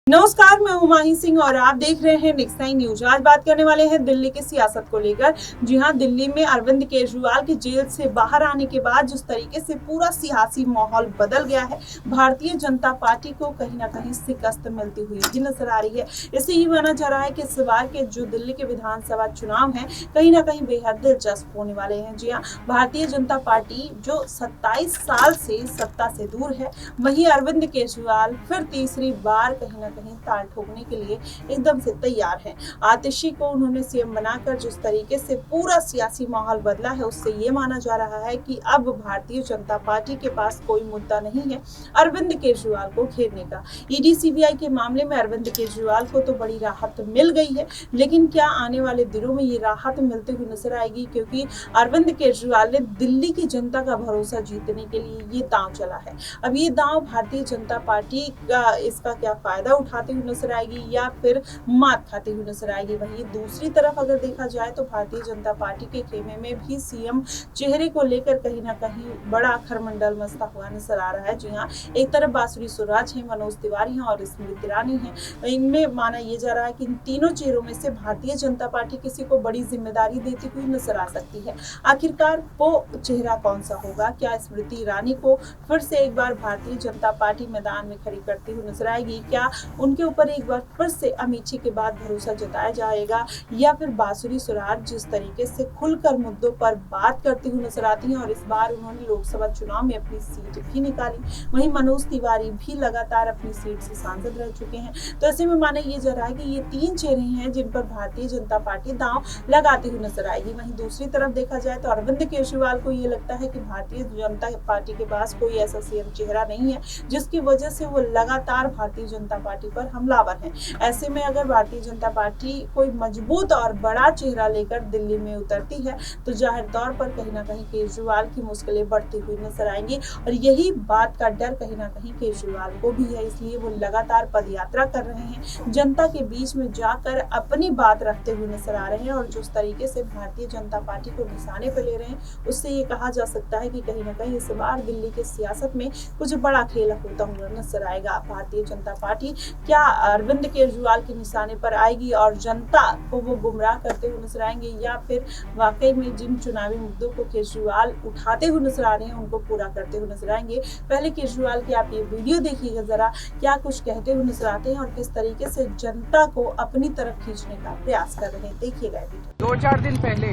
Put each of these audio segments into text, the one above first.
नमस्कार, मैं हूं माही सिंह और आप देख रहे हैं नेक्स्ट नाइन न्यूज। आज बात करने वाले हैं दिल्ली की सियासत को लेकर। जी हां, दिल्ली में अरविंद केजरीवाल के जेल से बाहर आने के बाद जिस तरीके से पूरा सियासी माहौल बदल गया है, भारतीय जनता पार्टी को कहीं ना कहीं शिकस्त मिलती हुई भी नजर आ रही है। इससे ये माना जा रहा है कि इस बार के जो दिल्ली के विधानसभा चुनाव हैं, कहीं ना कहीं बेहद दिलचस्प होने वाले हैं। जी हाँ, भारतीय जनता पार्टी जो 27 साल से सत्ता से दूर है, वहीं अरविंद केजरीवाल फिर तीसरी बार कहीं ना कहीं ताल ठोकने के लिए एकदम से तैयार हैं। आतिशी को उन्होंने सीएम बनाकर जिस तरीके से पूरा सियासी माहौल बदला है, उससे ये माना जा रहा है कि अब भारतीय जनता पार्टी के पास कोई मुद्दा नहीं है अरविंद केजरीवाल को घेरने का। ईडी सीबीआई के मामले में अरविंद केजरीवाल को तो बड़ी राहत मिल गई है, लेकिन क्या आने वाले दिनों में ये राहत मिलते हुए नजर आएगी? क्योंकि अरविंद केजरीवाल ने दिल्ली की जनता का भरोसा जीतने के लिए ये दांव चला है। अब ये दांव भारतीय जनता पार्टी का इसका क्या फायदा उठाते हुए नजर आएगी या फिर मात खाते हुए नजर आएगी? वहीं दूसरी तरफ अगर देखा जाए तो भारतीय जनता पार्टी के खेमे में भी सीएम चेहरे को लेकर कहीं ना कहीं बड़ा खरमंडल मचता हुआ नजर आ रहा है। जी हाँ, एक तरफ बांसुरी स्वराज है, मनोज तिवारी हैं और स्मृति ईरानी है। इनमें माना यह जा रहा है कि इन तीनों चेहरों में से भारतीय जनता पार्टी किसी को बड़ी जिम्मेदारी देती हुई नजर आ सकती है। आखिरकार वो चेहरा कौन सा होगा? क्या स्मृति ईरानी को फिर से एक बार भारतीय जनता पार्टी मैदान में खड़ी करती हुई नजर आएगी? क्या उनके ऊपर एक बार फिर से अमेठी के बाद भरोसा जताया जाएगा? या फिर बांसुरी स्वराज जिस तरीके से खुलकर मुद्दों पर बात करती हुई नजर आती हैं और इस बार उन्होंने लोकसभा चुनाव में अपनी सीट भी निकाली, वहीं मनोज तिवारी भी लगातार अपनी सीट से सांसद रह चुके हैं। तो ऐसे में माना यह जा रहा है कि ये तीन चेहरे हैं जिन पर भारतीय जनता पार्टी दांव लगाती हुई नजर आएगी। वहीं दूसरी तरफ देखा जाए तो अरविंद केजरीवाल को ये लगता है कि भारतीय जनता पार्टी के पास कोई ऐसा सीएम चेहरा नहीं है जिसकी वजह से वो लगातार भारतीय जनता पार्टी पर हमलावर है। ऐसे में अगर भारतीय जनता पार्टी कोई मजबूत और बड़ा चेहरा लेकर दिल्ली में उतरती है तो जाहिर तौर पर कहीं ना कहीं केजरीवाल की मुश्किलें बढ़ती हुई नजर आएंगी और यही बात का डर कहीं ना कहीं केजरीवाल को भी है। इसलिए वो लगातार पदयात्रा कर रहे हैं, जनता के बीच में जाकर अपनी बात रखते हुए नजर आ रहे हैं और जिस तरीके से भारतीय जनता पार्टी को निशाने पर ले रहे हैं, उससे ये कहा जा सकता है कि कहीं ना कहीं इस बार दिल्ली के सियासत में कुछ बड़ा खेल होता हुआ नजर आएगा। भारतीय जनता पार्टी क्या अरविंद केजरीवाल के निशाने पर आएगी और जनता को वो गुमराह करते हुए नजर आएंगे, या फिर वाकई में जिन चुनावी मुद्दों को केजरीवाल उठाते हुए नजर आ रहे हैं उनको पूरा करते हुए नजर आएंगे? पहले केजरीवाल की आप ये वीडियो देखिएगा जरा, क्या कुछ कहते हुए नजर आते हैं और किस तरीके से जनता को अपनी तरफ खींचने का प्रयास कर रहे हैं। देखिएगा वीडियो। 2-4 दिन पहले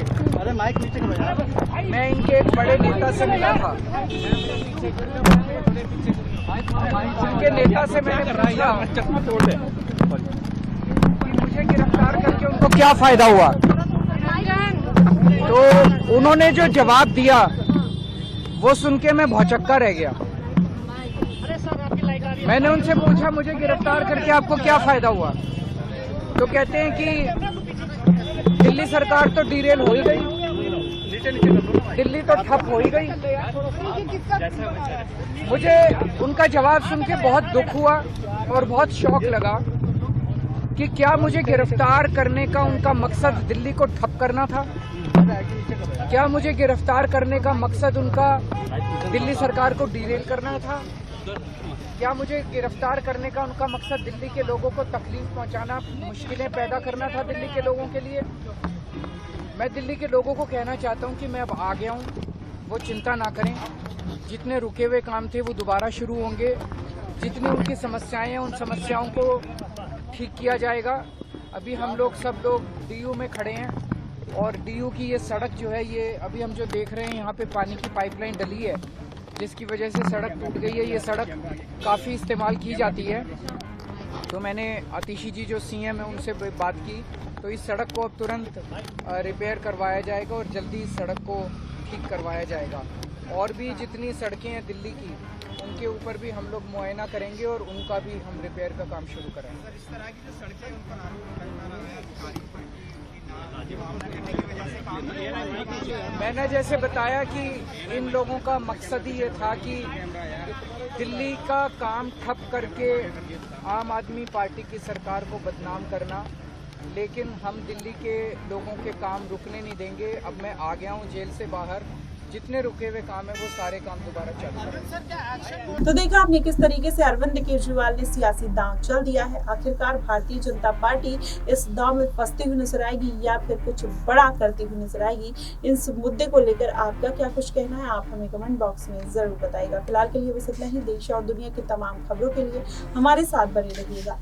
मैं इनके एक बड़े नेता से मिला था। उनके नेता से मैंने पूछा कि मुझे गिरफ्तार करके उनको क्या फायदा हुआ, तो उन्होंने जो जवाब दिया वो सुन के मैं भौचक्का रह गया। मैंने उनसे पूछा मुझे गिरफ्तार करके आपको क्या फायदा हुआ, तो कहते हैं कि दिल्ली सरकार तो डिरेल हो ही गई, दिल्ली तो ठप हो ही गई। मुझे उनका जवाब सुन के बहुत दुख हुआ और बहुत शौक लगा कि क्या मुझे गिरफ्तार करने का उनका मकसद दिल्ली को ठप करना था? क्या मुझे गिरफ्तार करने का मकसद उनका दिल्ली सरकार को डिरेल करना था? क्या मुझे गिरफ्तार करने का उनका मकसद दिल्ली के लोगों को तकलीफ पहुंचाना, मुश्किलें पैदा करना था दिल्ली के लोगों के लिए? मैं दिल्ली के लोगों को कहना चाहता हूं कि मैं अब आ गया हूं, वो चिंता ना करें। जितने रुके हुए काम थे वो दोबारा शुरू होंगे। जितनी उनकी समस्याएं हैं उन समस्याओं को ठीक किया जाएगा। अभी हम लोग सब लोग डीयू में खड़े हैं और डीयू की ये सड़क जो है, ये अभी हम जो देख रहे हैं यहाँ पे पानी की पाइपलाइन डली है जिसकी वजह से सड़क टूट गई है। ये सड़क काफ़ी इस्तेमाल की जाती है, तो मैंने आतिशी जी जो सीएम है उनसे बात की, तो इस सड़क को अब तुरंत रिपेयर करवाया जाएगा और जल्दी इस सड़क को ठीक करवाया जाएगा। और भी जितनी सड़कें हैं दिल्ली की, उनके ऊपर भी हम लोग मुआयना करेंगे और उनका भी हम रिपेयर का काम शुरू करेंगे। इस तरह की जो सड़कें उन पर मैंने जैसे बताया कि इन लोगों का मकसद ही ये था कि दिल्ली का काम ठप करके आम आदमी पार्टी की सरकार को बदनाम करना, लेकिन हम दिल्ली के लोगों के काम रुकने नहीं देंगे। अब मैं आ गया हूँ जेल से बाहर, जितने रुके हुए काम है वो सारे काम दोबारा चालू करें। तो देखा आपने किस तरीके से अरविंद केजरीवाल ने सियासी दांव चल दिया है। आखिरकार भारतीय जनता पार्टी इस दांव में फंसती हुई नजर आएगी या फिर कुछ बड़ा करती हुई नजर आएगी। इस मुद्दे को लेकर आपका क्या कुछ कहना है, आप हमें कमेंट बॉक्स में जरूर बताइएगा। फिलहाल के लिए बस इतना ही। देश और दुनिया की तमाम खबरों के लिए हमारे साथ बने रहिएगा।